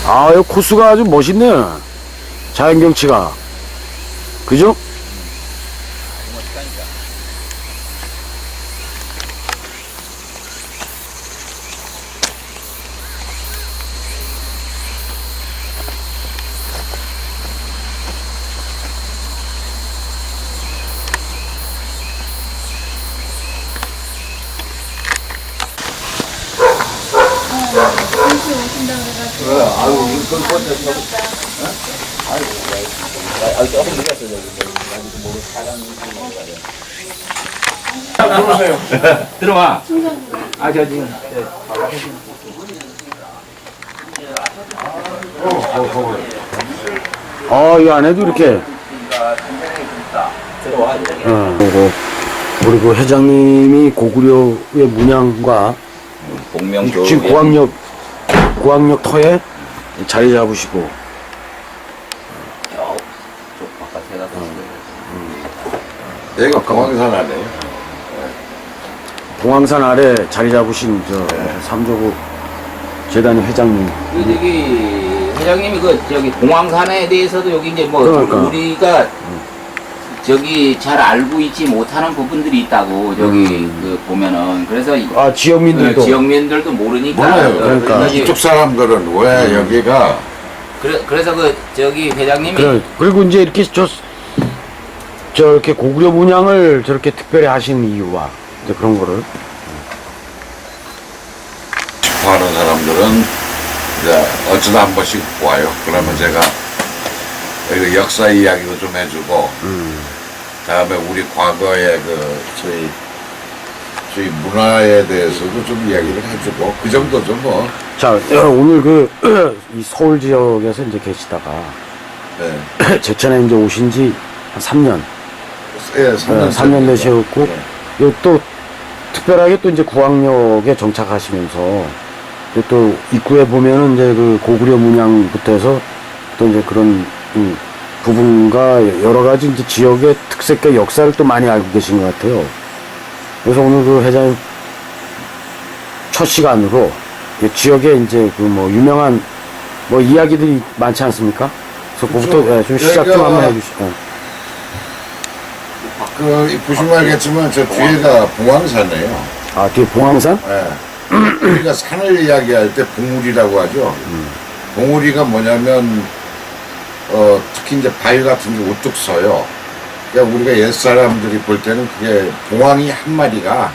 아, 이 코스가 아주 멋있네. 자연 경치가. 그죠? 들어오세요. 들어와. 아, 저 지금. 이 안에도 이렇게. 들어와. 그리고 우리 그 회장님이 고구려의 문양과 복명조. 지금 고학력 터에 자리 잡으시고. 쪽 바깥에 가서. 여기가 공항산 아니에요? 봉황산 아래 자리 잡으신 삼조국 재단 회장님. 저기 회장님이 저기 봉황산에 대해서도 여기 이제 뭐 그러니까. 우리가 저기 잘 알고 있지 못하는 부분들이 있다고 저기 그 보면은 그래서 지역민들도 모르니까 몰라요. 그러니까. 이쪽 사람들은 왜 여기가 그래서 저기 회장님이 그리고 이제 이렇게 저렇게 고구려 문양을 저렇게 특별히 하신 이유와 이제 그런 거를 싶어하는 사람들은 이제 어쩌다 한 번씩 와요. 그러면 제가 여기 역사 이야기도 좀 해주고, 다음에 우리 과거의 저희 문화에 대해서도 좀 이야기를 해주고, 그 정도죠 뭐. 자, 오늘 이 서울 지역에서 이제 계시다가 네. 제천에 이제 오신 지 한 3년. 예, 3년 되셨고, 또 특별하게 또 이제 구항역에 정착하시면서 또 입구에 보면은 이제 그 고구려 문양부터 해서 또 이제 그런 부분과 여러 가지 이제 지역의 특색과 역사를 또 많이 알고 계신 것 같아요. 그래서 오늘 그 회장님 첫 시간으로 지역에 이제 그 뭐 유명한 뭐 이야기들이 많지 않습니까? 그래서 그거부터 좀 시작 좀 한번 해주시죠. 보시면 알겠지만 저 뒤에가 봉황산이에요. 아, 뒤에 봉황산? 예. 우리가 산을 이야기할 때 봉우리라고 하죠. 봉우리가 뭐냐면 특히 이제 바위 같은 게 우뚝 서요. 그러니까 우리가 옛 사람들이 볼 때는 그게 봉황이 한 마리가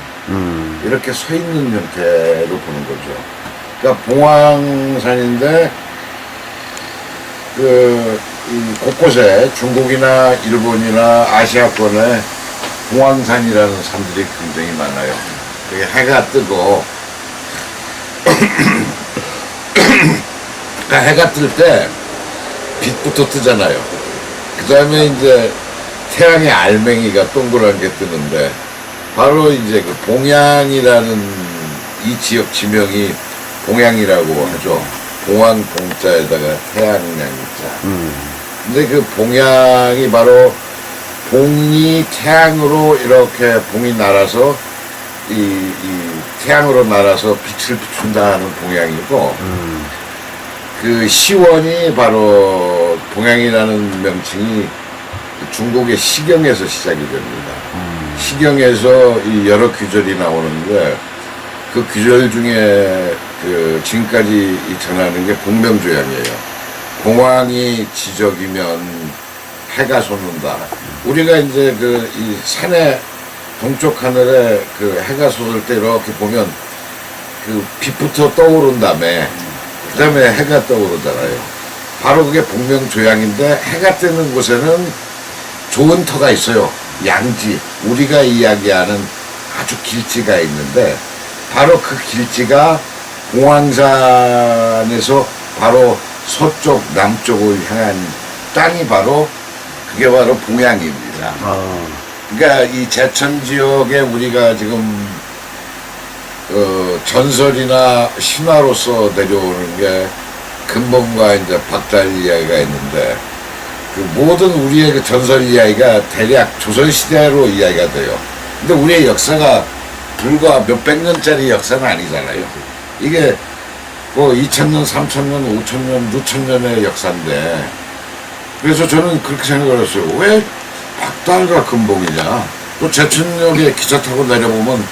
이렇게 서 있는 형태로 보는 거죠. 그러니까 봉황산인데 이 곳곳에 중국이나 일본이나 아시아권에 봉황산이라는 산들이 굉장히 많아요. 그게 해가 뜨고 그러니까 해가 뜰 때 빛부터 뜨잖아요. 그 다음에 이제 태양의 알맹이가 동그란 게 뜨는데 바로 이제 그 봉양이라는 이 지역 지명이 봉양이라고 하죠. 봉황 봉자에다가 태양양자. 근데 그 봉양이 바로 봉이 태양으로 이렇게 봉이 날아서 이 태양으로 날아서 빛을 비춘다는 봉양이고 그 시원이 바로 봉양이라는 명칭이 중국의 시경에서 시작이 됩니다. 시경에서 이 여러 규절이 나오는데 그 규절 중에 그 지금까지 전하는 게 복명조양이에요. 봉황이 지적이면 해가 솟는다. 우리가 이제 이 산의 동쪽 하늘에 그 해가 솟을 때 이렇게 보면 그 빛부터 떠오른 다음에 그 다음에 해가 떠오르잖아요. 바로 그게 복명조양인데 해가 뜨는 곳에는 좋은 터가 있어요. 양지. 우리가 이야기하는 아주 길지가 있는데 바로 그 길지가 봉황산에서 바로 서쪽, 남쪽을 향한 땅이 그게 바로 봉양입니다. 그러니까 이 제천 지역에 우리가 지금 전설이나 신화로서 내려오는 게 근본과 이제 박달 이야기가 있는데 그 모든 우리의 그 전설 이야기가 대략 조선시대로 이야기가 돼요. 근데 우리의 역사가 불과 몇백 년짜리 역사는 아니잖아요. 이게 뭐 2000년, 3000년, 5000년, 6000년의 역사인데, 그래서 저는 그렇게 생각을 했어요. 왜 박달과 금봉이냐? 또 제천역에 기차 타고 내려보면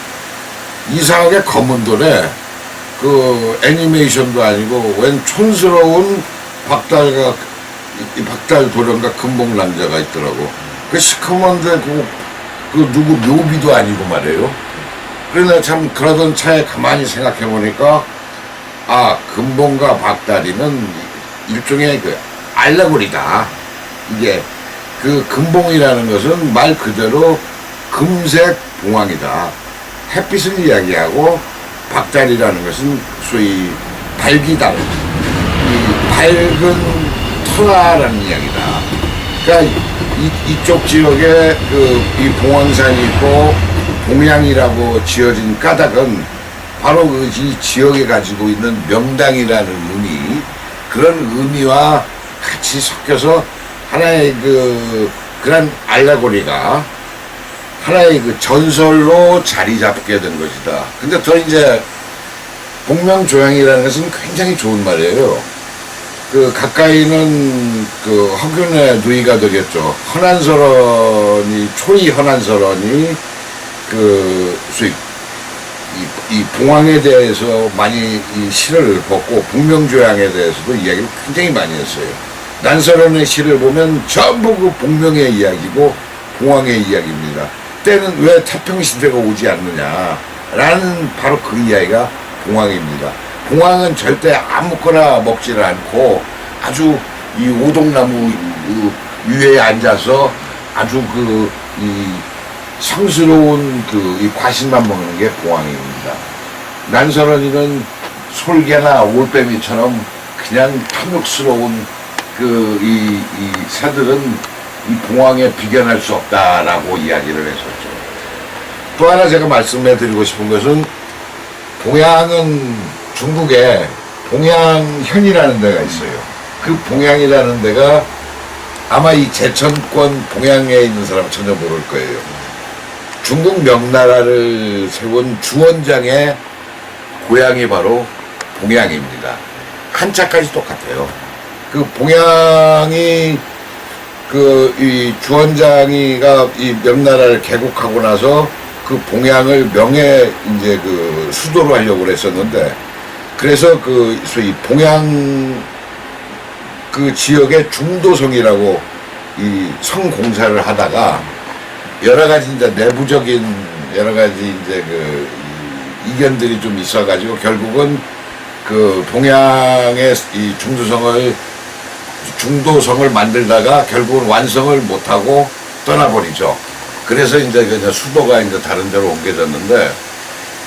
이상하게 검은 돌에 그 애니메이션도 아니고 웬 촌스러운 박달과 이 박달 도련과 금봉 남자가 있더라고. 그 시커먼데 그 누구 묘비도 아니고 말이에요. 그러나 참 그러던 차에 가만히 생각해 보니까 아, 금봉과 박달이는 일종의 그 알레고리다. 이게 그 금봉이라는 것은 말 그대로 금색 봉황이다. 햇빛을 이야기하고 박달이라는 것은 소위 발기달, 이 밝은 터라라는 이야기다. 그러니까 이쪽 지역에 이 봉황산이 있고 봉양이라고 지어진 까닭은 바로 이 지역에 가지고 있는 명당이라는 의미, 그런 의미와 같이 섞여서 하나의 그런 알레고리가 하나의 그 전설로 자리 잡게 된 것이다. 근데 더 이제 복명조양이라는 것은 굉장히 좋은 말이에요. 그 가까이는 그 허균의 누이가 되겠죠. 헌안설원이 초이 헌안설원이 그 수익 이 봉황에 대해서 많이 이 시를 벗고 복명조양에 대해서도 이야기를 굉장히 많이 했어요. 난설원의 시를 보면 전부 그 복명의 이야기고 봉황의 이야기입니다. 때는 왜 태평시대가 오지 않느냐라는 바로 그 이야기가 봉황입니다. 봉황은 절대 아무거나 먹지를 않고 아주 이 오동나무 위에 앉아서 아주 이 성스러운 이 과실만 먹는 게 봉황입니다. 난설원이는 솔개나 올빼미처럼 그냥 탐욕스러운 이 새들은 이 봉황에 비견할 수 없다라고 이야기를 했었죠. 또 하나 제가 말씀해 드리고 싶은 것은 봉양은 중국에 봉양현이라는 데가 있어요. 그 봉양이라는 데가 아마 이 제천권 봉양에 있는 사람은 전혀 모를 거예요. 중국 명나라를 세운 주원장의 고향이 바로 봉양입니다. 한자까지 똑같아요. 그 봉양이 이 주원장이가 이 명나라를 개국하고 나서 그 봉양을 명예 이제 그 수도로 하려고 그랬었는데, 그래서 소위 봉양 그 지역의 중도성이라고 이 성 공사를 하다가 여러 가지 이제 내부적인 여러 가지 이제 이 이견들이 좀 있어가지고 결국은 그 봉양의 이 중도성을 만들다가 결국은 완성을 못하고 떠나버리죠. 그래서 이제 그냥 수도가 이제 다른 데로 옮겨졌는데,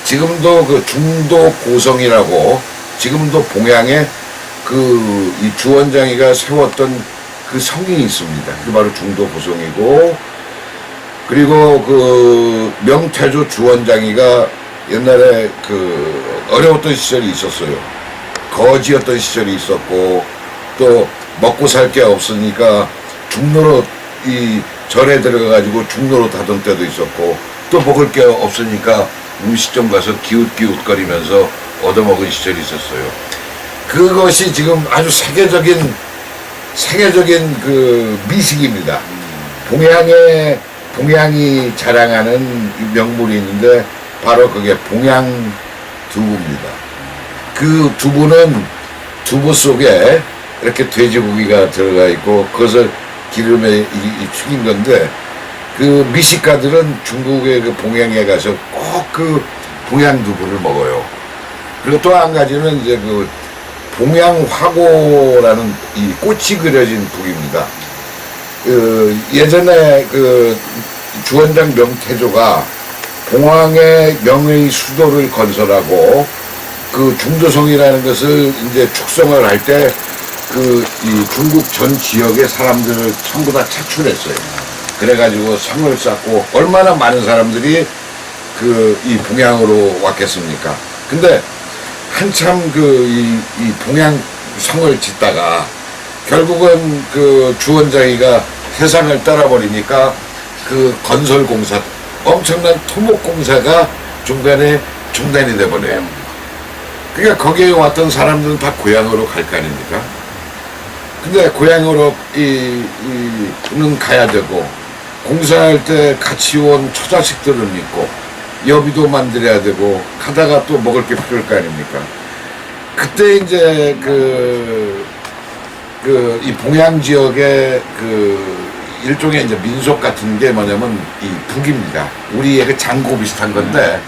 지금도 그 중도 고성이라고 지금도 봉양에 이 주원장이가 세웠던 그 성이 있습니다. 그게 바로 중도 고성이고, 그리고 그 명태조 주원장이가 옛날에 어려웠던 시절이 있었어요. 거지였던 시절이 있었고, 또 먹고 살 게 없으니까 중로로 이 절에 들어가가지고 중로로 타던 때도 있었고, 또 먹을 게 없으니까 음식점 가서 기웃기웃거리면서 얻어먹은 시절이 있었어요. 그것이 지금 아주 세계적인 그 미식입니다. 봉양이 자랑하는 명물이 있는데 바로 그게 봉양 두부입니다. 그 두부는 두부 속에 이렇게 돼지고기가 들어가 있고 그것을 기름에 튀긴 건데, 그 미식가들은 중국의 그 봉양에 가서 꼭 그 봉양 두부를 먹어요. 그리고 또 한 가지는 이제 그 봉양화고라는 이 꽃이 그려진 북입니다. 예전에 그 주원장 명태조가 봉황의 명의 수도를 건설하고 그 중도성이라는 것을 이제 축성을 할 때 이 중국 전 지역의 사람들을 전부 다 차출했어요. 그래가지고 성을 쌓고 얼마나 많은 사람들이 이 봉양으로 왔겠습니까? 근데 한참 이 봉양 성을 짓다가 결국은 그 주원장이가 세상을 떠나버리니까 그 건설공사, 엄청난 토목공사가 중간에 중단이 돼버려요. 그러니까 거기에 왔던 사람들은 다 고향으로 갈 거 아닙니까? 근데 고향으로 는 가야 되고, 공사할 때 같이 온 처자식들은 있고, 여비도 만들어야 되고, 가다가 또 먹을 게 필요할 거 아닙니까? 그때 이제 이 봉양 지역의 일종의 이제 민속 같은 게 뭐냐면 이 북입니다. 우리의 그 장고 비슷한 건데,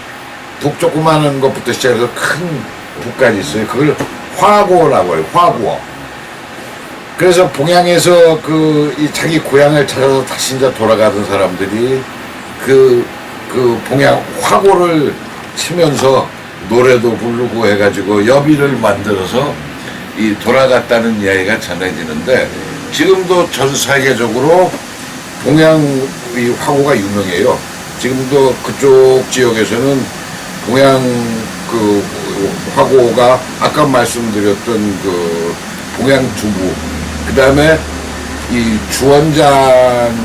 북 조그마한 것부터 시작해서 큰 북까지 있어요. 그걸 화고라고 해요. 화고. 그래서 봉양에서 이 자기 고향을 찾아서 다시 이제 돌아가던 사람들이 그 봉양 화고를 치면서 노래도 부르고 해가지고 여비를 만들어서 이 돌아갔다는 이야기가 전해지는데, 지금도 전 세계적으로 봉양 이 화고가 유명해요. 지금도 그쪽 지역에서는 봉양 그 화고가 아까 말씀드렸던 그 봉양 두부, 그 다음에 이 주원장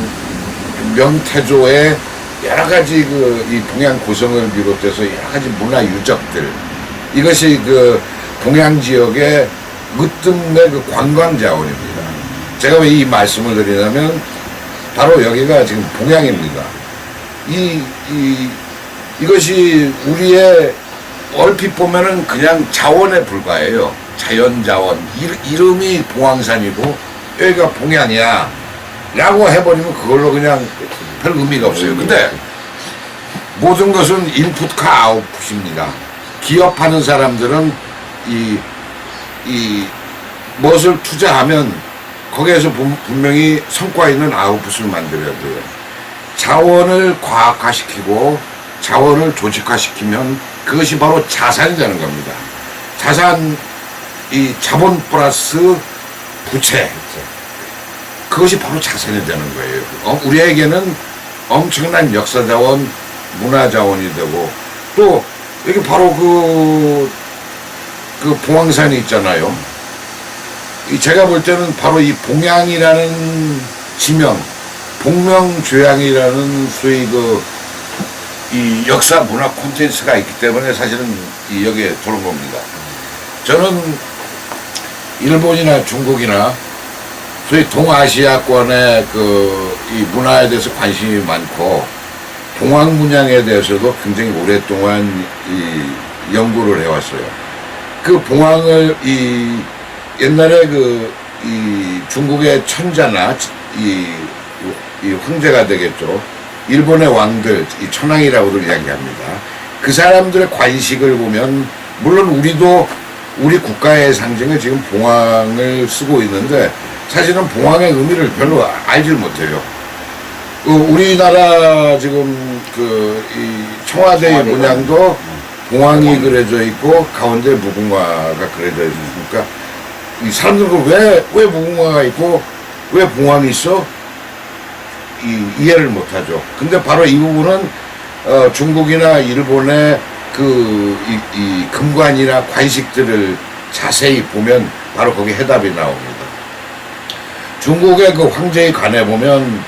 명태조의 여러 가지 이 봉양 고성을 비롯해서 여러 가지 문화 유적들, 이것이 그 봉양 지역의 으뜸의 그 관광 자원입니다. 제가 왜 이 말씀을 드리냐면 바로 여기가 지금 봉양입니다. 이것이 우리의 얼핏 보면은 그냥 자원에 불과해요. 자연 자원. 이름이 봉황산이고 여기가 봉양이야 라고 해버리면 그걸로 그냥 별 의미가 없어요. 근데 모든 것은 인풋과 아웃풋입니다. 기업하는 사람들은 무엇을 투자하면 거기에서 분명히 성과 있는 아웃풋을 만들어야 돼요. 자원을 과학화시키고 자원을 조직화시키면 그것이 바로 자산이 되는 겁니다. 자산, 자본 플러스 부채, 그것이 바로 자산이 되는 거예요. 우리에게는 엄청난 역사자원, 문화자원이 되고, 또 여기 바로 그 봉황산이 있잖아요. 제가 볼 때는 바로 이 봉양이라는 지명, 복명조양이라는 소위 이 역사 문화 콘텐츠가 있기 때문에 사실은 여기에 도는 겁니다. 저는 일본이나 중국이나 소위 동아시아권의 이 문화에 대해서 관심이 많고, 봉황 문양에 대해서도 굉장히 오랫동안 연구를 해왔어요. 그 봉황을 옛날에 이 중국의 천자나 이 황제가 되겠죠. 일본의 왕들, 이 천황이라고도 이야기합니다. 그 사람들의 관식을 보면, 물론 우리도 우리 국가의 상징을 지금 봉황을 쓰고 있는데, 사실은 봉황의 의미를 별로 알질 못해요. 우리나라 지금 이 청와대의 문양도 봉황이 그려져 있고, 가운데 무궁화가 그려져 있으니까, 이 사람들은 왜 무궁화가 있고, 왜 봉황이 있어? 이해를 못하죠. 근데 바로 이 부분은 중국이나 일본의 이 금관이나 관식들을 자세히 보면 바로 거기 해답이 나옵니다. 중국의 그 황제의 관에 보면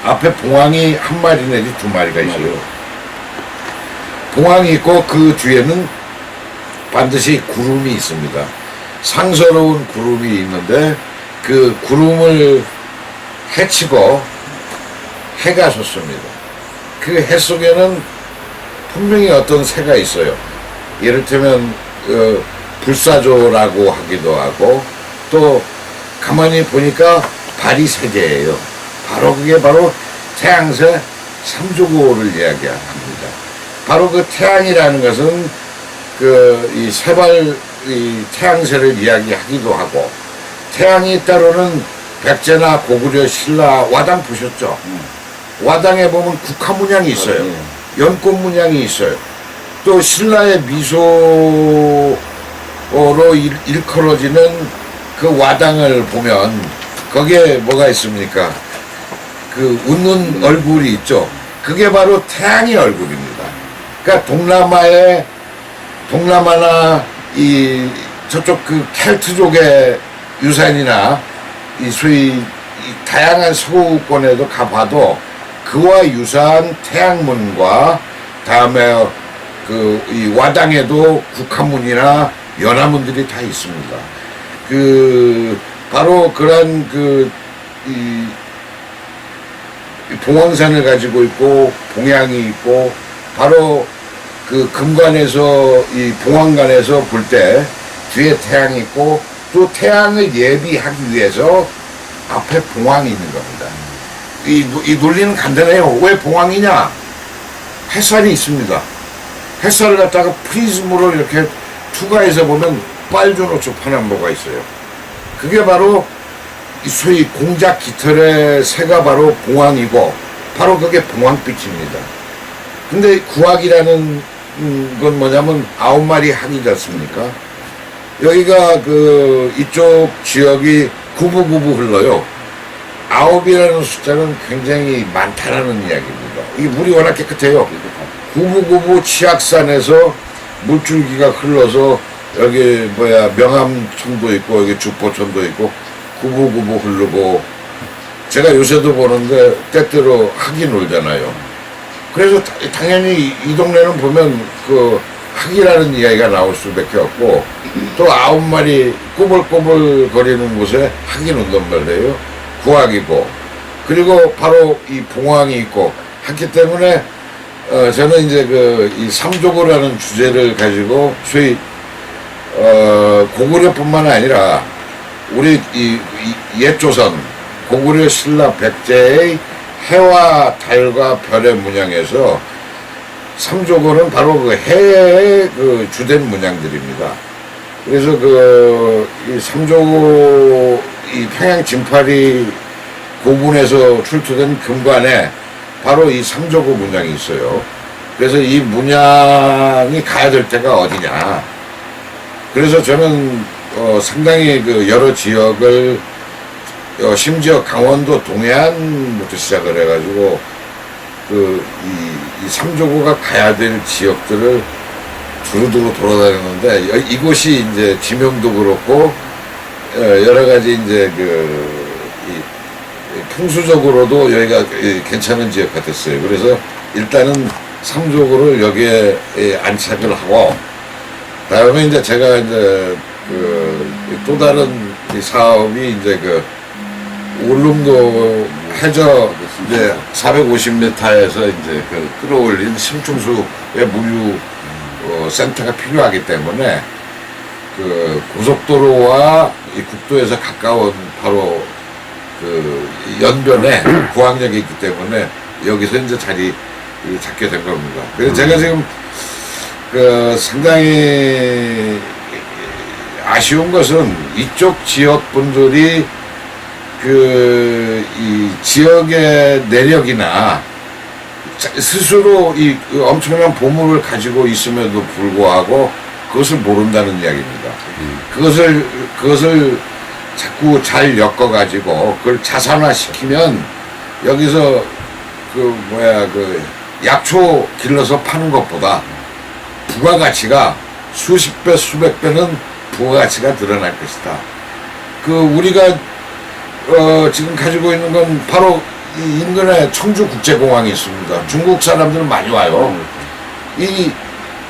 앞에 봉황이 한 마리 내지 두 마리가 있어요. 봉황이 있고 그 뒤에는 반드시 구름이 있습니다. 상서로운 구름이 있는데, 그 구름을 해치고 해가 솟습니다. 그 해 속에는 분명히 어떤 새가 있어요. 예를들면 불사조라고 하기도 하고, 또 가만히 보니까 발이 세 개예요. 바로 그게 바로 태양새 삼조고를 이야기합니다. 바로 그 태양이라는 것은 이 세발 이 태양새를 이야기하기도 하고, 태양이 따로는 백제나 고구려 신라 와당 보셨죠? 와당에 보면 국화 문양이 있어요. 연꽃 문양이 있어요. 또 신라의 미소로 일컬어지는 그 와당을 보면 거기에 뭐가 있습니까? 그 웃는 얼굴이 있죠. 그게 바로 태양의 얼굴입니다. 그러니까 동남아나 저쪽 그 켈트족의 유산이나 이 소위 이 다양한 서구권에도 가봐도 그와 유사한 태양문과 다음에 그 이 와당에도 국화문이나 연화문들이 다 있습니다. 그 바로 그런 이 봉황산을 가지고 있고 봉양이 있고 바로 그 금관에서 이 봉황관에서 볼 때 뒤에 태양이 있고 또 태양을 예비하기 위해서 앞에 봉황이 있는 겁니다. 이 논리는 간단해요. 왜 봉황이냐? 햇살이 있습니다. 햇살을 갖다가 프리즘으로 이렇게 투과해서 보면 빨주노초 파남보가 있어요. 그게 바로 이 소위 공작 깃털의 새가 바로 봉황이고 바로 그게 봉황빛입니다. 근데 구악이라는 건 뭐냐면 9마리 학이지 않습니까? 여기가 그 이쪽 지역이 구부구부 흘러요. 9이라는 숫자는 굉장히 많다라는 이야기입니다. 이게 물이 워낙 깨끗해요. 구부구부 치악산에서 물줄기가 흘러서 여기 명암천도 있고 여기 죽포천도 있고 구부구부 흐르고 제가 요새도 보는데 때때로 학이 놀잖아요. 그래서 당연히 이 동네는 보면 그 학이라는 이야기가 나올 수밖에 없고 또 9마리 꼬불꼬불 거리는 곳에 학이 논단 말이에요. 구학이고 그리고 바로 이 봉황이 있고 했기 때문에 저는 이제 이 삼조고라는 주제를 가지고 소위 고구려뿐만 아니라 우리 이 옛조선 고구려 신라 백제의 해와 달과 별의 문양에서 삼조고는 바로 그 해의 그 주된 문양들입니다. 그래서 이 삼조고 이 평양 진파리 고분에서 출토된 금관에 바로 이 삼조고 문양이 있어요. 그래서 이 문양이 가야 될 때가 어디냐. 그래서 저는 상당히 그 여러 지역을 심지어 강원도 동해안부터 시작을 해가지고 이 삼조고가 가야 될 지역들을 두루두루 돌아다녔는데 이곳이 이제 지명도 그렇고 여러 가지 이제 이 풍수적으로도 여기가 괜찮은 지역 같았어요. 그래서 일단은 삼조고를 여기에 안착을 하고 다음에 이제 제가 이제 또 다른 이 사업이 이제 울릉도 해저 이제 450m에서 이제 끌어올린 심충수의 물류 센터가 필요하기 때문에 고속도로와 이 국도에서 가까운 바로 연변에 구항역이 있기 때문에 여기서 이제 자리 잡게 된 겁니다. 그래서 제가 지금 상당히 아쉬운 것은 이쪽 지역 분들이 이 지역의 내력이나 스스로 이 엄청난 보물을 가지고 있음에도 불구하고 그것을 모른다는 이야기입니다. 그것을 자꾸 잘 엮어가지고 그걸 자산화시키면 여기서 약초 길러서 파는 것보다 부가가치가 수십 배, 수백 배는 부가가치가 늘어날 것이다. 우리가 지금 가지고 있는 건 바로 이 인근에 청주국제공항이 있습니다. 중국 사람들은 많이 와요. 이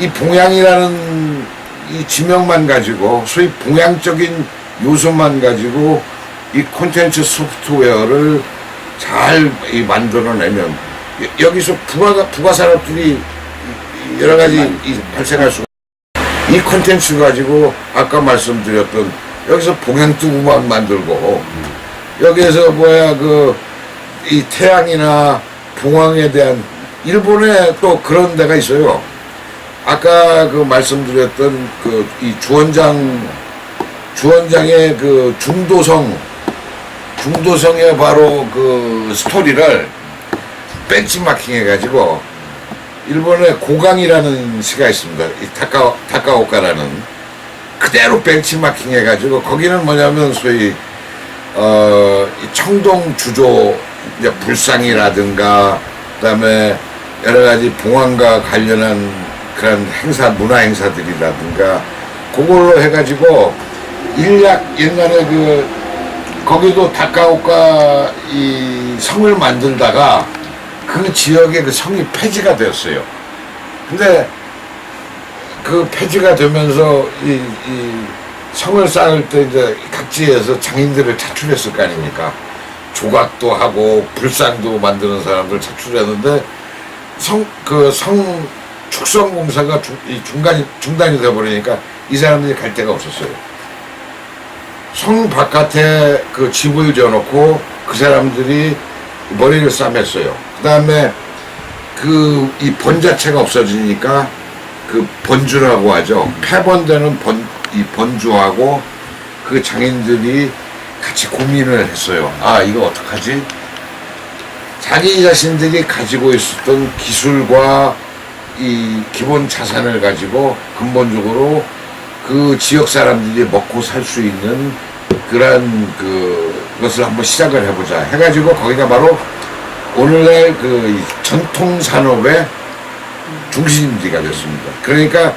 봉양이라는 이 지명만 가지고 소위 봉양적인 요소만 가지고 이 콘텐츠 소프트웨어를 잘 만들어내면 여기서 부가 산업들이 여러 가지 발생할 수가 이 콘텐츠 가지고 아까 말씀드렸던 여기서 봉양두부만 만들고 여기에서 이 태양이나 봉황에 대한 일본에 또 그런 데가 있어요. 아까 말씀드렸던 이 주원장의 중도성의 바로 스토리를 벤치마킹 해가지고 일본의 고강이라는 시가 있습니다. 이 다카오카라는 그대로 벤치마킹 해가지고 거기는 뭐냐면 소위 이 청동 주조 이제 불상이라든가 그다음에 여러 가지 봉황과 관련한 그런 행사 문화 행사들이라든가 그걸로 해가지고 일약 옛날에 거기도 다카오카 이 성을 만들다가 그 지역의 그 성이 폐지가 되었어요. 근데 그 폐지가 되면서 이 성을 쌓을 때 이제 각지에서 장인들을 차출했을 거 아닙니까? 조각도 하고 불상도 만드는 사람들 차출했는데 성 축성 공사가 중단이 돼버리니까 이 사람들이 갈 데가 없었어요. 성 바깥에 그 집을 지어놓고 그 사람들이 머리를 싸맸어요. 그 다음에 이 번 자체가 없어지니까 그 번주라고 하죠. 폐번되는 이 번주하고 그 장인들이 같이 고민을 했어요. 아, 이거 어떡하지? 자기 자신들이 가지고 있었던 기술과 이 기본 자산을 가지고 근본적으로 그 지역 사람들이 먹고 살 수 있는 그런 것을 한번 시작을 해보자 해가지고 거기가 바로 오늘날 이 전통 산업의 중심지가 됐습니다. 그러니까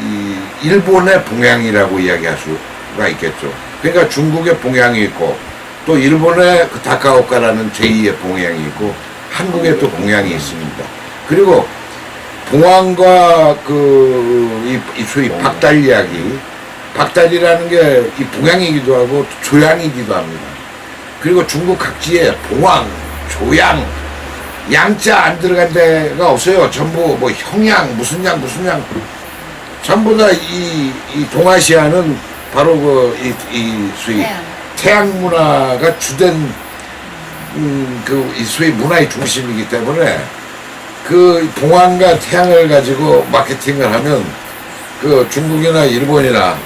이 일본의 봉양이라고 이야기할 수가 있겠죠. 그러니까 중국의 봉양이 있고 또 일본의 그 다카오카라는 제2의 봉양이 있고 한국에 또 봉양이 있습니다. 그리고 봉황과 이 소위 박달 이야기, 박달이라는 게 이 봉양이기도 하고 조양이기도 합니다. 그리고 중국 각지에 봉황, 조양, 양자 안 들어간 데가 없어요. 전부 뭐 형양, 무슨 양, 전부 다 이 동아시아는 바로 이 소위 태양 문화가 주된 이 소위 문화의 중심이기 때문에 그 봉황과 태양을 가지고 마케팅을 하면 그 중국이나 일본이나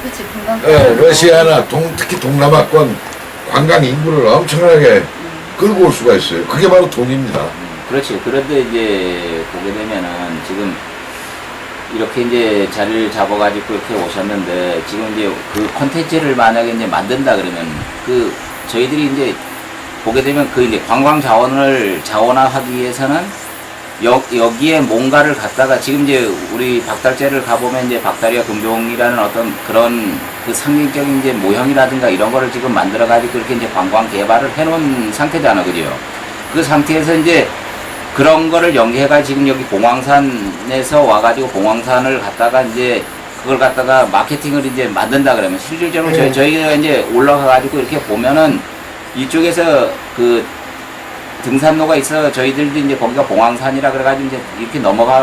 러시아나 특히 동남아권 관광 인구를 엄청나게 끌고 올 수가 있어요. 그게 바로 돈입니다. 그렇지. 그런데 이제 보게 되면은 지금 이렇게 이제 자리를 잡아가지고 이렇게 오셨는데 지금 이제 그 콘텐츠를 만약에 이제 만든다 그러면 저희들이 이제 보게 되면 이제 관광 자원을 자원화하기 위해서는 여기에 뭔가를 갖다가 지금 이제 우리 박달재를 가보면 이제 박달이와 금종이라는 어떤 그런 그 상징적인 이제 모형이라든가 이런 거를 지금 만들어가지고 그렇게 이제 관광 개발을 해놓은 상태잖아, 그죠? 그 상태에서 이제 그런 거를 연계해가 지금 여기 봉황산에서 와가지고 봉황산을 갖다가 이제 그걸 갖다가 마케팅을 이제 만든다 그러면 실질적으로 저희가 이제 올라가가지고 이렇게 보면은 이쪽에서 등산로가 있어 저희들도 이제 거기가 봉황산이라 그래가지고 이제 이렇게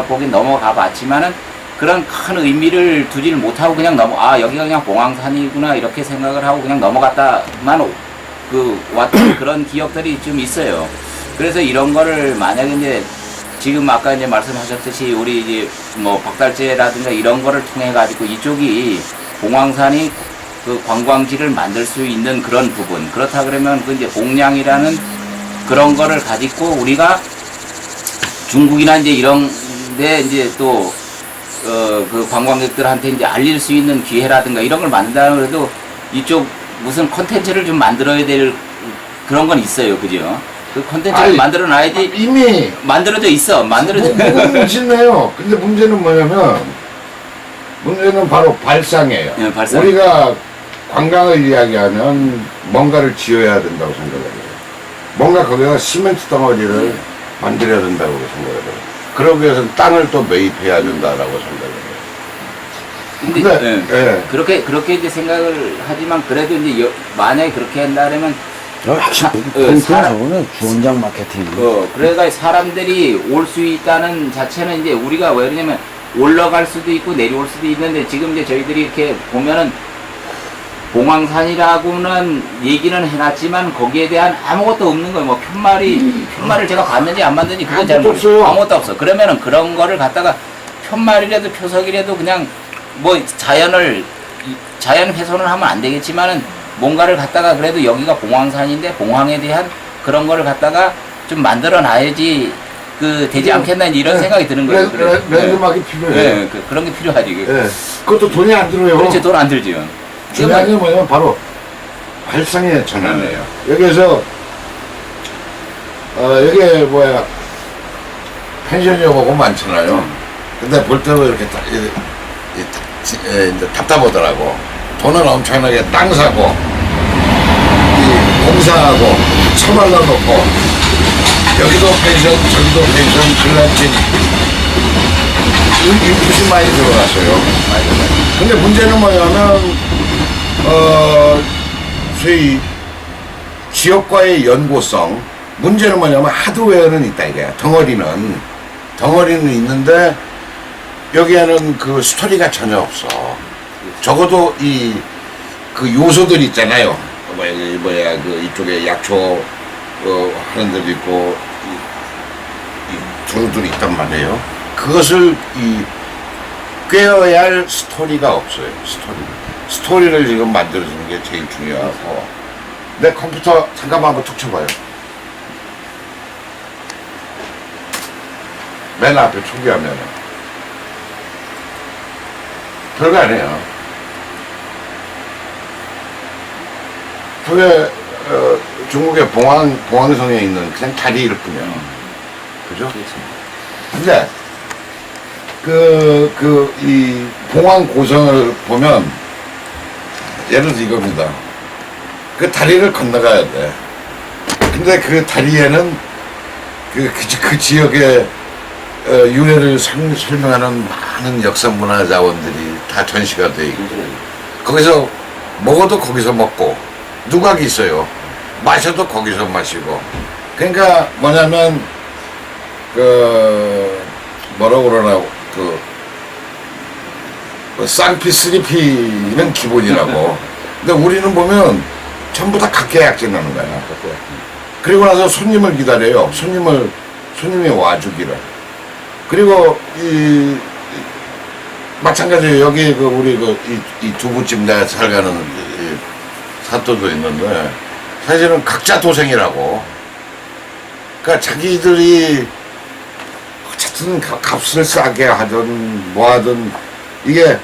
보긴 넘어가 봤지만은 그런 큰 의미를 두지를 못하고 그냥 여기가 그냥 봉황산이구나 이렇게 생각을 하고 그냥 넘어갔다만 왔던 그런 기억들이 좀 있어요. 그래서 이런 거를 만약에 이제 지금 아까 이제 말씀하셨듯이 우리 이제 뭐 박달재라든가 이런 거를 통해 가지고 이쪽이 봉황산이 그 관광지를 만들 수 있는 그런 부분 그렇다 그러면 이제 봉양이라는 그런 거를 가지고 우리가 중국이나 이제 이런데 이제 또 그 관광객들한테 이제 알릴 수 있는 기회라든가 이런 걸 만든다면 그래도 이쪽 무슨 콘텐츠를 좀 만들어야 될 그런 건 있어요, 그죠? 그 콘텐츠를 만들어 놔야지. 이미 만들어져 있어. 만들어져. 멋있네요. 근데 문제는 뭐냐면 문제는 바로 발상이에요. 네, 발상. 우리가 관광을 이야기하면 뭔가를 지어야 된다고 생각을 해요. 뭔가 거기다 시멘트 덩어리를 만들어야 된다고 생각을 해요. 그러기 위해서는 땅을 또 매입해야 된다라고 생각을 해요. 근데 그렇게 이제 생각을 하지만 그래도 이제 만약에 그렇게 한다면 저거는 주원장 마케팅. 그래가 사람들이 올 수 있다는 자체는 이제 우리가 왜 그러냐면 올라갈 수도 있고 내려올 수도 있는데 지금 이제 저희들이 이렇게 보면은 봉황산이라고는 얘기는 해놨지만 거기에 대한 아무것도 없는 거예요. 뭐 편말을 제가 봤는지 안 봤는지 그건 잘 모르겠어요. 아무것도 없어. 그러면은 그런 거를 갖다가 편말이라도 표석이라도 그냥 뭐 자연 훼손을 하면 안 되겠지만은 뭔가를 갖다가 그래도 여기가 봉황산인데 봉황에 대한 그런 거를 갖다가 좀 만들어 놔야지 되지 않겠나 이런 생각이 드는 거예요. 랜드마크가 필요해요. 그런 게 필요하지. 그것도 돈이 안 들어요. 그렇지, 돈 안 들지요. 중요한 게 뭐냐면 바로 발상의 전환이에요. 여기에서 여기 펜션이 오고 많잖아요. 근데 볼 때도 이렇게 이제 답답하더라고. 돈은 엄청나게 땅 사고, 이 공사하고, 처발라 놓고, 여기도 펜션, 저기도 펜션, 글램핑, 인풋이 많이 들어갔어요. 근데 문제는 뭐냐면, 소위 지역과의 연고성, 문제는 뭐냐면 하드웨어는 있다 이거야. 덩어리는 있는데 여기에는 그 스토리가 전혀 없어. 적어도 그 요소들 있잖아요. 그 이쪽에 약초 하는 데도 있고 이 두루두루 있단 말이에요. 그것을 꿰어야 할 스토리가 없어요. 스토리를 지금 만들어주는 게 제일 중요하고. 내 컴퓨터 잠깐만 한번 툭 쳐봐요. 맨 앞에 초기화면은 별거 아니에요. 저게 중국의 봉황성에 있는 그냥 다리일 뿐이야. 그죠? 근데 이 봉황 고성을 보면 예를 들어 이겁니다. 그 다리를 건너가야 돼. 근데 그 다리에는 그 지역의 유래를 설명하는 많은 역사 문화 자원들이 다 전시가 돼 있고, 거기서 먹어도 거기서 먹고, 누각이 있어요. 마셔도 거기서 마시고. 그러니까 뭐냐면, 뭐라고 그러나, 쌍피, 쓰리피는 기본이라고. 근데 우리는 보면 전부 다 각계약진 하는 거야. 그리고 나서 손님을 기다려요. 손님이 와주기를. 그리고 마찬가지로 여기 우리 이 두부집 내가 잘 가는 사또도 있는데 사실은 각자 도생이라고. 그러니까 자기들이 어쨌든 값을 싸게 하든 뭐 하든 이게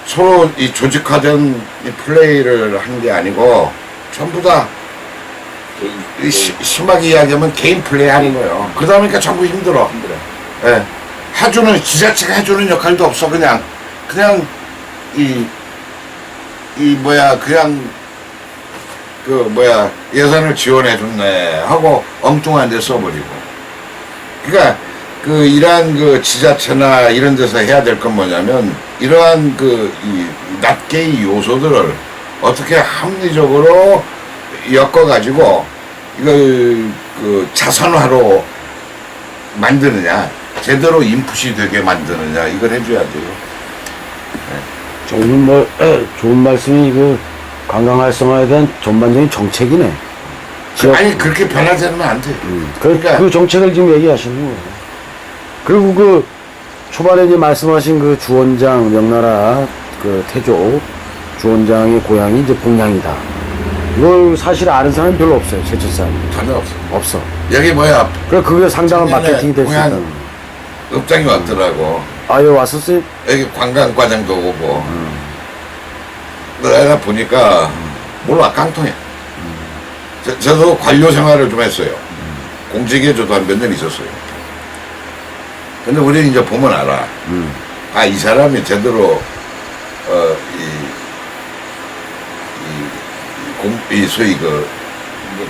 서로 이 조직화된 이 플레이를 한 게 아니고 전부 다 심하게 이야기하면 개인 플레이 하는 거예요. 그러다 보니까 전부 힘들어. 예. 지자체가 해주는 역할도 없어. 그냥 그냥 예산을 지원해줬네 하고 엉뚱한 데 써버리고. 그러니까 이러한 지자체나 이런 데서 해야 될 건 뭐냐면 이러한 이 낱개의 요소들을 어떻게 합리적으로 엮어가지고 이걸 자선화로 만드느냐, 제대로 인풋이 되게 만드느냐, 이걸 해줘야 돼요. 좋은 말씀이 관광 활성화에 대한 전반적인 정책이네. 아니 그렇게 변화되면 안 돼. 그러니까 그 정책을 지금 얘기하시는 거예요. 그리고 초반에 이제 말씀하신 주원장, 명나라 태조 주원장의 고향이 이제 봉양이다. 이걸 사실 아는 사람이 별로 없어요. 제천 사람. 전혀 없어. 없어. 여기 그게 상당한 마케팅이 될 수 있다. 읍장이 왔더라고. 아, 여기 왔었어요? 여기 관광과장도 오고. 내가 보니까 몰라, 깡통해. 저도 관료 생활을 좀 했어요. 공직에 저도 한 몇 년 있었어요. 근데 우리는 이제 보면 알아. 이 사람이 제대로 소위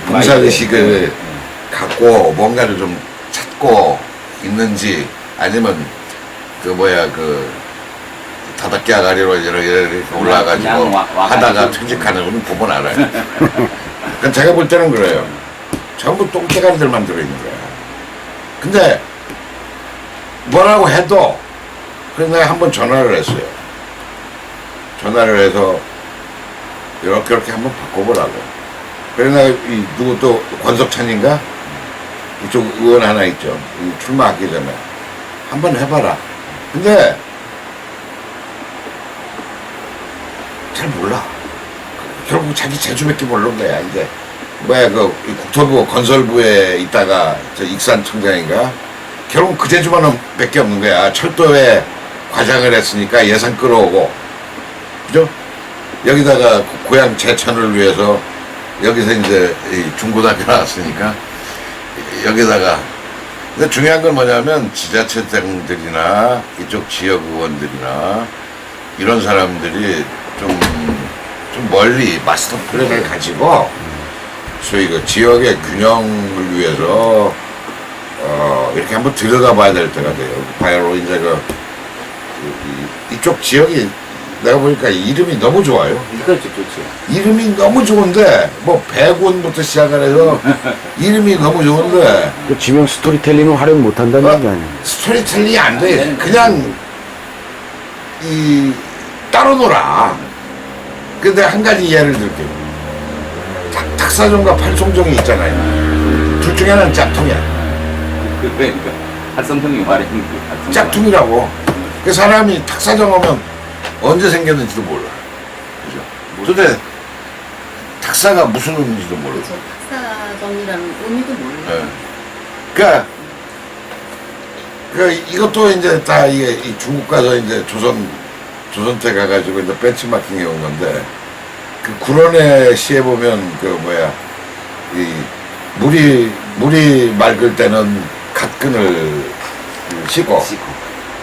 봉사의식을 갖고 뭔가를 좀 찾고 있는지, 아니면 다닥기 아가리로 이렇게 올라가지고 하다가 퇴직하는 건 보면 알아요. 그러니까 제가 볼 때는 그래요. 전부 똥대가리들만 들어있는 거야. 근데 뭐라고 해도, 그래서 내가 한번 전화를 했어요. 전화를 해서 이렇게 한번 바꿔보라고. 그래서 내가 누구 또 권석찬인가? 이쪽 의원 하나 있죠. 출마하기 전에 한번 해봐라. 근데 잘 몰라. 결국 자기 재주밖에 모르는 거야. 이제 국토부 건설부에 있다가 익산청장인가, 결국 그 재주만 밖에 없는 거야. 철도에 과장을 했으니까 예산 끌어오고, 그죠? 여기다가 고향 제천을 위해서 여기서 이제 중고등학교 나왔으니까 여기다가. 근데 중요한 건 뭐냐면 지자체장들이나 이쪽 지역 의원들이나 이런 사람들이 좀 멀리 마스터 플랜을 가지고 소위 그 지역의 균형을 위해서 이렇게 한번 들어가 봐야 될 때가 돼요. 바로 이제 이쪽 지역이 내가 보니까 이름이 너무 좋아요. 그렇죠, 좋죠. 이름이 너무 좋은데 뭐 백운부터 시작을 해서 이름이 너무 좋은데 그 지명 스토리텔링을 활용 못한다는 얘기 아니에요. 스토리텔링이 안 돼. 그냥 따로 놀아. 근데 한 가지 예를 들게요. 탁사정과 팔송정이 있잖아요. 둘 중에 하나는 짝퉁이야. 그러니까 활성통이 말했는 그 짝퉁이라고. 그 사람이 탁사정 오면 언제 생겼는지도 몰라. 그죠? 도대체 탁사가 무슨 의미인지도 몰라. 그렇죠. 탁사정이라는 의미도 몰라요. 예. 그러니까 이것도 이제 다 이게 이 중국 가서 이제 조선 때 가가지고 이제 벤치마킹 해온 건데 그 구론의 시에 보면 그 뭐야 이 물이 맑을 때는 갓근을 씻고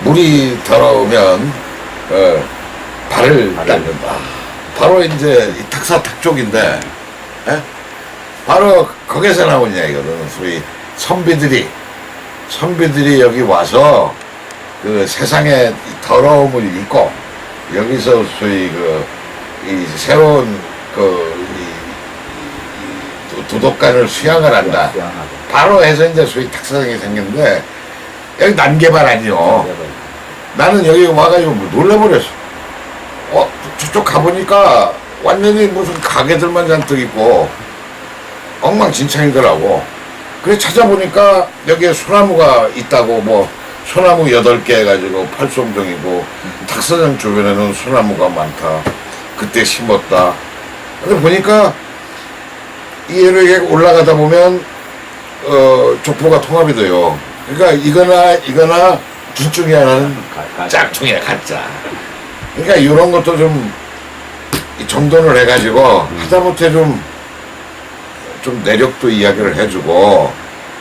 물이 더러우면 발을 닦는다. 바로 이제 이 탁사 탁족인데 예? 바로 거기서 나온 이야기거든. 소위 선비들이 여기 와서 그 세상의 더러움을 잊고 여기서 소위 이 새로운 도덕관을 수양을 한다. 바로 해서 이제 소위 탁사정이 생겼는데 여기 난개발 아니요. 나는 여기 와가지고 놀라버렸어. 저쪽 가보니까 완전히 무슨 가게들만 잔뜩 있고 엉망진창이더라고. 그래서 찾아보니까 여기에 소나무가 있다고 뭐 소나무 8개 해가지고 팔송정이고 탁사정 주변에는 소나무가 많다. 그때 심었다. 근데 보니까 이렇게 올라가다 보면 족보가 통합이 돼요. 그러니까 이거나 둘 중에 하나는 짝퉁이야, 가짜. 그러니까 이런 것도 좀 정돈을 해가지고 하다못해 좀 내력도 이야기를 해주고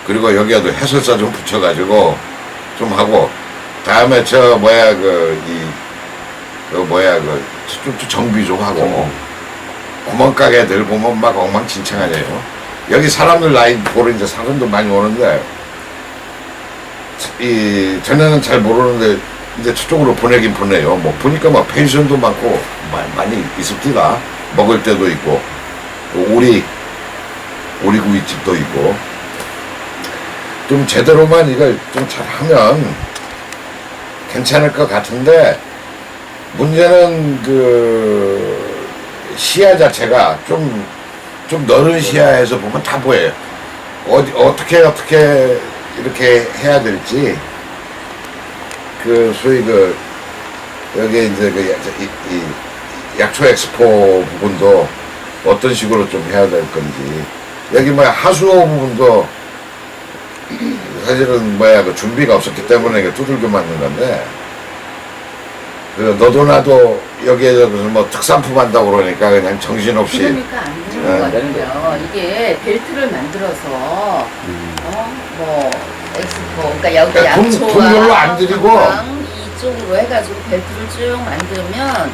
그리고 여기에도 해설사 좀 붙여가지고 좀 하고 다음에 좀 정비 좀 하고 구멍가게들 보면 막 엉망진창하네요. 여기 사람들 나이 보러 이제 사람도 많이 오는데 전에는 잘 모르는데 이제 저쪽으로 보내긴 보내요. 뭐 보니까 막 펜션도 많고 많이 있습니다. 먹을 때도 있고 오리구이집도 있고 좀 제대로만 이걸 좀 잘하면 괜찮을 것 같은데 문제는 그 시야 자체가 좀 넓은 시야에서 보면 다 보여요. 어떻게 이렇게 해야 될지 그 소위 여기 이제 이 약초 엑스포 부분도 어떤 식으로 좀 해야 될 건지 여기 하수호 부분도 사실은 그 준비가 없었기 때문에 이게 두들겨 맞는 건데 너도 나도 여기에 무슨 특산품 한다고 그러니까 그냥 정신없이 그러니까 안 되는 것 같아요. 이게 벨트를 만들어서 뭐 엑스포 그러니까 여기 돈 별로 안 들이고 이쪽으로 해가지고 벨트를 쭉 만들면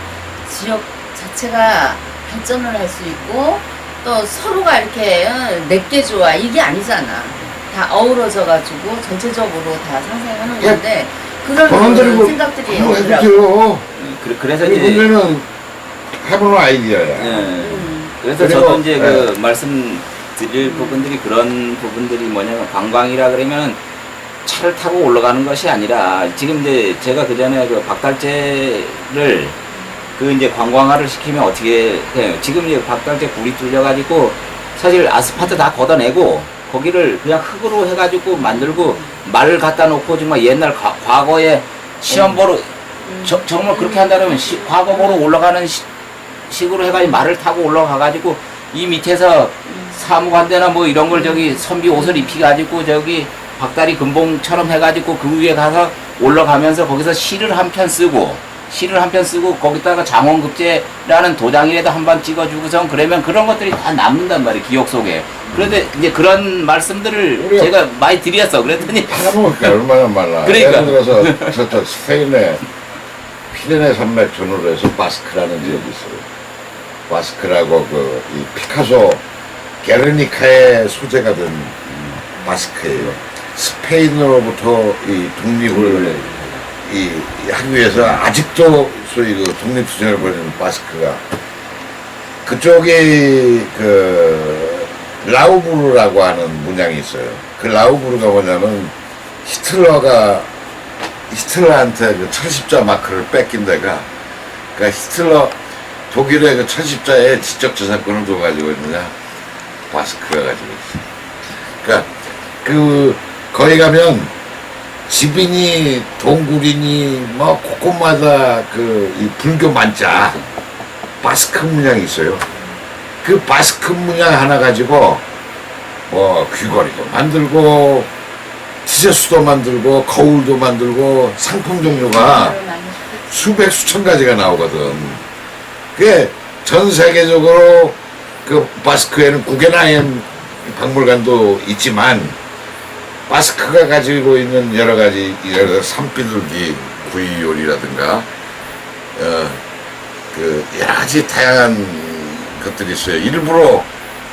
지역 자체가 발전을 할 수 있고 또 서로가 이렇게 내게 좋아 이게 아니잖아. 다 어우러져가지고 전체적으로 다 상생하는 건데 그런 생각들이 오더라고요. 그래서 이제 문제는 해보는 아이디어야. 그래서 저도 이제 그 말씀드릴 부분들이 그런 부분들이 뭐냐면 관광이라 그러면 차를 타고 올라가는 것이 아니라 지금 이제 제가 그 전에 그 박달재를 그 이제 관광화를 시키면 어떻게 해요? 지금 이제 박달재 굴이 뚫려가지고 사실 아스팔트 다 걷어내고 거기를 그냥 흙으로 해가지고 만들고 말을 갖다 놓고 정말 옛날 과거에 시험 보러 정말 그렇게 한다면 과거 보러 올라가는 식으로 해가지고 말을 타고 올라가가지고 이 밑에서 사무관대나 뭐 이런 걸 저기 선비 옷을 입히가지고 저기 박다리 금봉처럼 해가지고 그 위에 가서 올라가면서 거기서 시를 한 편 쓰고 거기다가 장원급제라는 도장이라도 한 번 찍어주고선 그러면 그런 것들이 다 남는단 말이에요. 기억 속에. 그런데 이제 그런 말씀들을 제가 많이 드렸어. 그랬더니 팔아먹을게 얼마나 많아. 그러니까. 예를 들어서 저 스페인에 피레네 산맥 전후로 해서 바스크라는 지역이 있어요. 바스크라고 이 피카소 게르니카의 소재가 된 바스크예요. 스페인으로부터 이 독립을 하기 위해서 아직도 소위 그 독립투쟁을 벌이는 바스크가 그쪽에 라우부르라고 하는 문양이 있어요. 그 라우부르가 뭐냐면 히틀러한테 그 철십자 마크를 뺏긴 데가, 그러니까 독일의 그 철십자의 지적재산권을 누가 가지고 있느냐? 바스크가 가지고 있어요. 그러니까 거기 가면 집이니 동굴이니 뭐 곳곳마다 이 불교 만자 바스크 문양이 있어요. 그 바스크 문양 하나 가지고 뭐 귀걸이도 만들고 티셔츠도 만들고 거울도 만들고 상품 종류가 수백 수천 가지가 나오거든. 그게 전 세계적으로 그 바스크에는 구겐하임 박물관도 있지만 바스크가 가지고 있는 여러 가지 산비둘기 구이 요리라든가 여러 가지 다양한 것들이 있어요. 일부러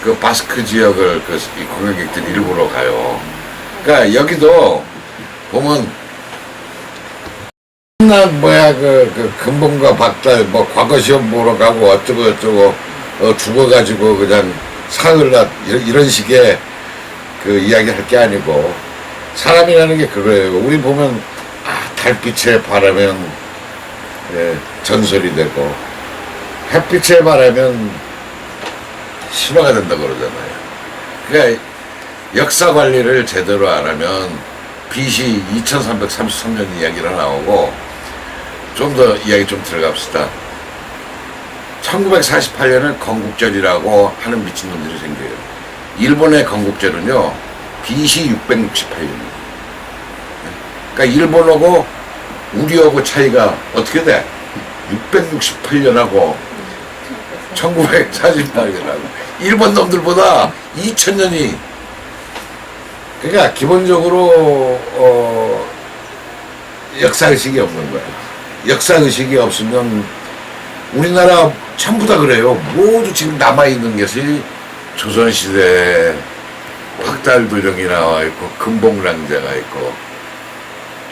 그 바스크 지역을 이 관광객들이 일부러 가요. 그러니까 여기도 보면 맨날 근본과 박달 과거 시험 보러 가고 어쩌고 죽어가지고 그냥 사흘날 이런 식의 이야기 할 게 아니고, 사람이라는 게 그거예요. 우리 보면 달빛에 바라면 전설이 되고 햇빛에 바라면 신화가 된다고 그러잖아요. 그러니까 역사 관리를 제대로 안 하면 BC 2333년 이야기가 나오고, 좀 더 이야기 좀 들어갑시다. 1948년에 건국절이라고 하는 미친놈들이 생겨요. 일본의 건국절은요, BC 668년이에요. 그러니까 일본하고 우리하고 차이가 어떻게 돼? 668년하고 1948년하고 일본 놈들보다 2000년이. 그러니까 기본적으로 역사의식이 없는 거야. 역사의식이 없으면 우리나라 전부 다 그래요. 모두 지금 남아있는 것이 조선시대 박달도령이 나와 있고 금봉랑제가 있고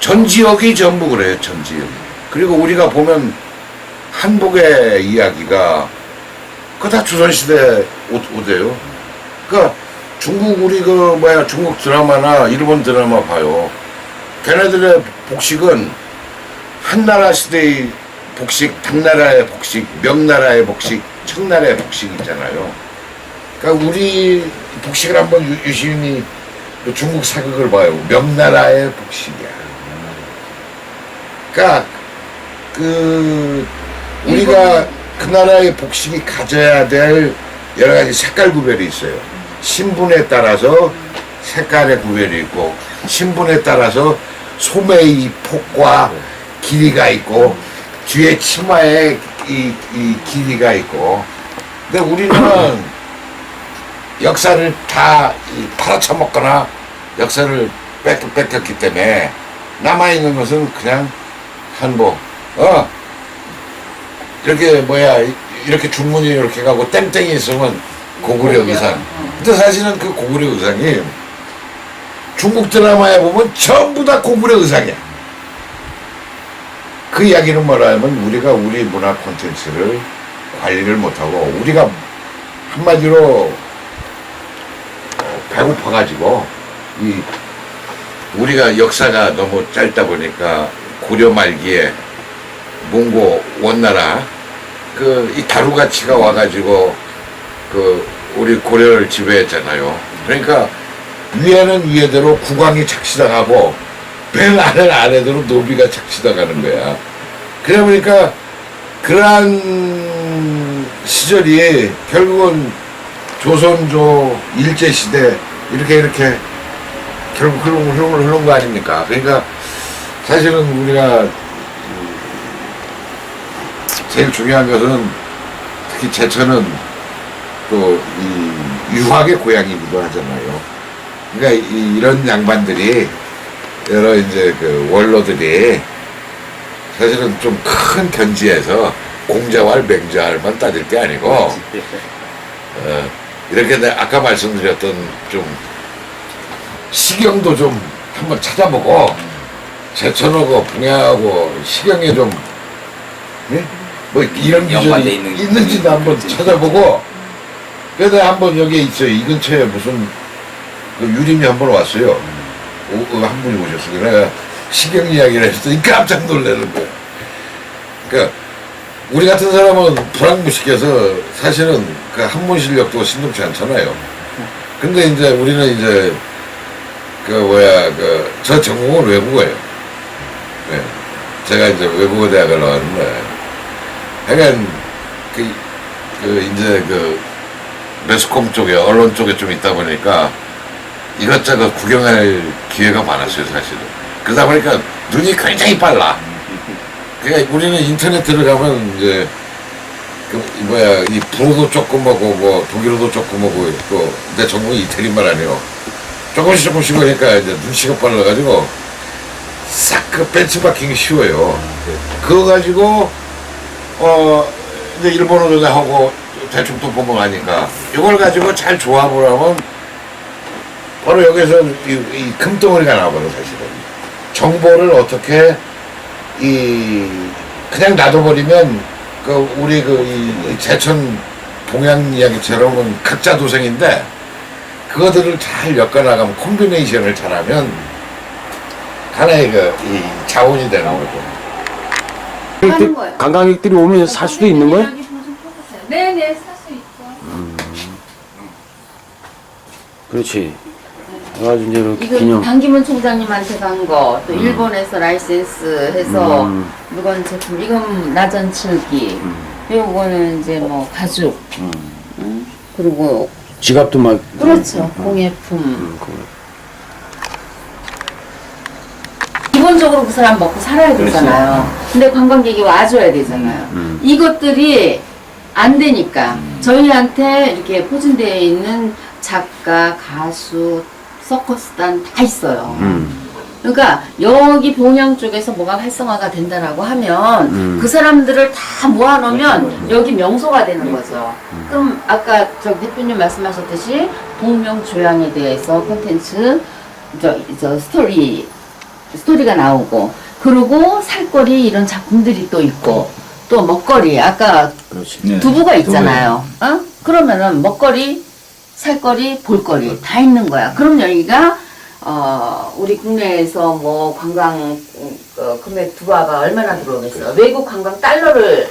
전 지역이 전부 그래요. 전 지역. 그리고 우리가 보면 한복의 이야기가 그거 다 조선시대 옷이에요. 그러니까 중국 중국 드라마나 일본 드라마 봐요. 걔네들의 복식은 한나라 시대의 복식, 당나라의 복식, 명나라의 복식, 청나라의 복식 있잖아요. 그러니까 우리 복식을 한번 유심히 중국 사극을 봐요. 명나라의 복식이야. 그러니까 우리가 그 나라의 복식이 가져야 될 여러 가지 색깔 구별이 있어요. 신분에 따라서 색깔의 구별이 있고, 신분에 따라서 소매의 폭과 길이가 있고, 뒤에 치마의 이 길이가 있고. 근데 우리는 역사를 다 팔아쳐먹거나 역사를 뺏겼기 때문에 남아있는 것은 그냥 한복. 이렇게 중문이 이렇게 가고 땡땡이 있으면 고구려 의상. 근데 사실은 그 고구려 의상이 중국 드라마에 보면 전부 다 고구려 의상이야. 그 이야기는 뭐라면 우리가 우리 문화 콘텐츠를 관리를 못하고, 우리가 한마디로 배고파가지고 우리가 역사가 너무 짧다 보니까 고려 말기에 몽고 원나라 이 다루가치가 와가지고 우리 고려를 지배했잖아요. 그러니까 위에는 위에대로 국왕이 착시당하고 맨 아래대로 노비가 착시당하는 거야. 그러다 보니까 그러한 시절이 결국은 조선조 일제시대 이렇게 결국 흐른 거 아닙니까? 그러니까 사실은 우리가 제일 중요한 것은 특히 제천은 또 이 유학의 고향이기도 하잖아요. 그러니까 이런 양반들이 여러 이제 원로들이 사실은 좀 큰 견지에서 공자왈 맹자왈만 따질 게 아니고 이렇게 내가 아까 말씀드렸던 좀 시경도 좀 한번 찾아보고 제천하고 봉야하고 시경에 좀 예? 뭐 이런 연관돼 기준이 있는 있는지도 한번 찾아보고 그래서 한번 여기에 있어요. 이 근처에 무슨 그 유림이 한번 왔어요. 한 분이 오셨어요. 그래 시경 이야기를 했더니 깜짝 놀라는 거예요. 그러니까 우리 같은 사람은 불황무식해서 사실은 그 한문 실력도 심상치 않잖아요. 근데 이제 우리는 이제 저 전공은 외국어예요. 네. 제가 이제 외국어 대학을 나왔는데 하여간 이제 매스컴 쪽에 언론 쪽에 좀 있다 보니까 이것저것 구경할 기회가 많았어요, 사실은. 그러다 보니까 눈이 굉장히 빨라. 그러니까 우리는 인터넷 들어가면 이제 이 불어도 조금 하고 뭐 독일어도 조금 하고 있고 내 전공이 이태리말 아니에요. 조금씩 하니까 이제 눈치가 빨라가지고 싹 그 벤치마킹이 쉬워요. 그거 가지고 이제 일본어도 하고 대충 또 보면 아니까 이걸 가지고 잘 조합을 하면 바로 여기서 이 금덩어리가 나와버려 사실은. 정보를 어떻게 그냥 놔둬버리면 우리 이 제천 동양 이야기처럼은 각자 도생인데 그거들을 잘 엮어나가면 콤비네이션을 잘하면 하나의 이 자원이 되는 거죠. 하는 거예요. 관광객들이 오면 살 수도 있는 거예요? 네네, 살 수 있죠. 그렇지. 그래가지고 이제 이렇게 이거 기념. 반기문 총장님한테 간 거, 또 일본에서 라이센스 해서 물건 제품, 이건 나전칠기, 이거는 이제 뭐 가죽, 그리고 지갑도 막. 그렇죠, 공예품. 기본적으로 그 사람 먹고 살아야 되잖아요. 근데 관광객이 와줘야 되잖아요. 이것들이 안 되니까 저희한테 이렇게 포진되어 있는 작가, 가수, 서커스단 다 있어요. 그러니까 여기 봉양 쪽에서 뭐가 활성화가 된다라고 하면 그 사람들을 다 모아놓으면 여기 명소가 되는 거죠. 그럼 아까 저 대표님 말씀하셨듯이 동명조양에 대해서 콘텐츠, 스토리가 나오고, 그리고 살거리 이런 작품들이 또 있고, 또 먹거리, 아까 그렇지. 두부가 있잖아요. 그러면은 먹거리, 살거리, 볼거리 다 있는 거야. 그럼 여기가 우리 국내에서 뭐 관광 금액 두부가 얼마나 들어오겠어요? 외국 관광 달러를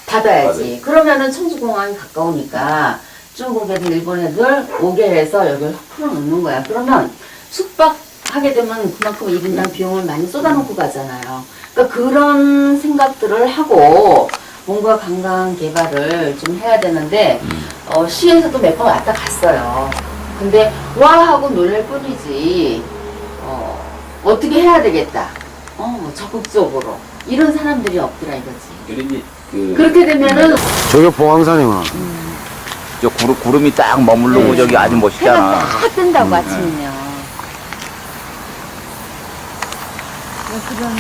받아야지. 그러면은 청주공항이 가까우니까 중국 애들, 일본 애들 오게 해서 여기를 풀어놓는 거야. 그러면 숙박하게 되면 그만큼 1인당 비용을 많이 쏟아놓고 가잖아요. 그러니까 그런 생각들을 하고 뭔가 관광 개발을 좀 해야 되는데 시에서도 몇 번 왔다 갔어요. 근데 와 하고 놀랄 뿐이지 어떻게 해야 되겠다. 뭐 적극적으로 이런 사람들이 없더라 이거지. 그렇게 되면은 저게 봉황산이구나. 저 구름이 딱 머무르고 저기 아주 해가 멋있잖아. 딱 뜬다고 아침이면. 그런